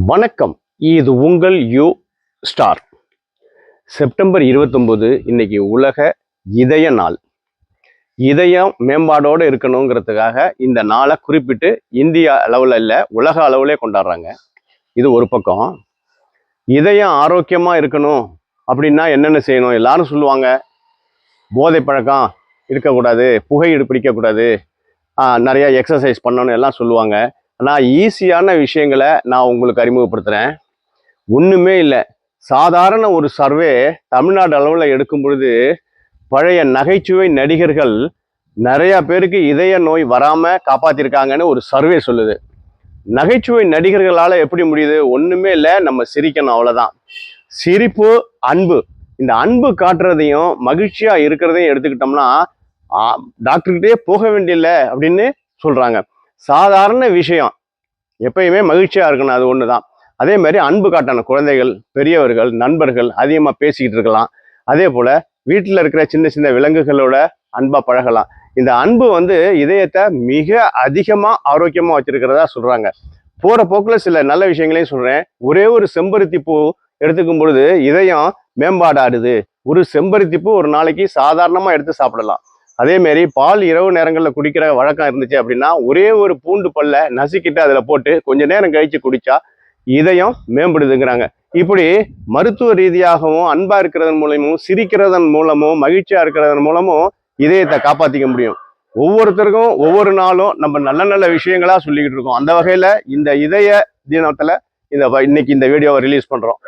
வணக்கம். இது உங்கள் யூ ஸ்டார். செப்டம்பர் 29 இன்னைக்கு உலக இதய நாள். இதயம் மேம்பாடோடு இருக்கணுங்கிறதுக்காக இந்த நாளை குறிப்பிட்டு இந்தியா அளவில் இல்லை, உலக அளவுலே கொண்டாடுறாங்க. இது ஒரு பக்கம். இதயம் ஆரோக்கியமாக இருக்கணும் அப்படின்னா என்னென்ன செய்யணும்? எல்லாரும் சொல்லுவாங்க, போதை பழக்கம் இருக்கக்கூடாது, புகை பிடிக்கக்கூடாது, நிறைய எக்ஸசைஸ் பண்ணணும் எல்லாம் சொல்லுவாங்க. ஆனால் ஈஸியான விஷயங்களை நான் உங்களுக்கு அறிமுகப்படுத்துகிறேன். ஒன்றுமே இல்லை. சாதாரண ஒரு சர்வே தமிழ்நாடு அளவில் எடுக்கும் பொழுது பழைய நகைச்சுவை நடிகர்கள் நிறையா பேருக்கு இதய நோய் வராமல் காப்பாற்றிருக்காங்கன்னு ஒரு சர்வே சொல்லுது. நகைச்சுவை நடிகர்களால் எப்படி முடியுது? ஒன்றுமே இல்லை, நம்ம சிரிக்கணும், அவ்வளோதான். சிரிப்பு, அன்பு. இந்த அன்பு காட்டுறதையும் மகிழ்ச்சியாக இருக்கிறதையும் எடுத்துக்கிட்டோம்னா டாக்டர்கிட்டே போக வேண்டியில்லை அப்படின்னு சொல்கிறாங்க. சாதாரண விஷயம், எப்பயுமே மகிழ்ச்சியாக இருக்கணும், அது ஒன்று தான். அதே மாதிரி அன்பு காட்டணும். குழந்தைகள், பெரியவர்கள், நண்பர்கள் அதிகமாக பேசிக்கிட்டு இருக்கலாம். அதே போல் வீட்டில் இருக்கிற சின்ன சின்ன விலங்குகளோட அன்பாக பழகலாம். இந்த அன்பு இதயத்தை மிக அதிகமாக ஆரோக்கியமாக வச்சிருக்கிறதா சொல்கிறாங்க. போகிற போக்கில் சில நல்ல விஷயங்களையும் சொல்கிறேன். ஒரே ஒரு செம்பருத்தி பூ எடுத்துக்கும் பொழுது இதயம் மேம்பாடாடுது. ஒரு செம்பருத்தி பூ ஒரு நாளைக்கு சாதாரணமாக எடுத்து சாப்பிடலாம். அதேமாரி பால் இரவு நேரங்களில் குடிக்கிற வழக்கம் இருந்துச்சு அப்படின்னா ஒரே ஒரு பூண்டு பல்லை நசுக்கிட்டு அதில் போட்டு கொஞ்ச நேரம் கழித்து குடித்தா இதயம் மேம்படுதுங்கிறாங்க. இப்படி மருத்துவ ரீதியாகவும் அன்பாக இருக்கிறதன் மூலமும் சிரிக்கிறதன் மூலமும் மகிழ்ச்சியாக இருக்கிறதன் மூலமும் இதயத்தை காப்பாற்றிக்க முடியும். ஒவ்வொருத்தருக்கும் ஒவ்வொரு நாளும் நம்ம நல்ல நல்ல விஷயங்களாக சொல்லிக்கிட்டு இருக்கோம். அந்த வகையில் இந்த இதய தினத்தில் இன்னைக்கு இந்த வீடியோவை ரிலீஸ் பண்ணுறோம்.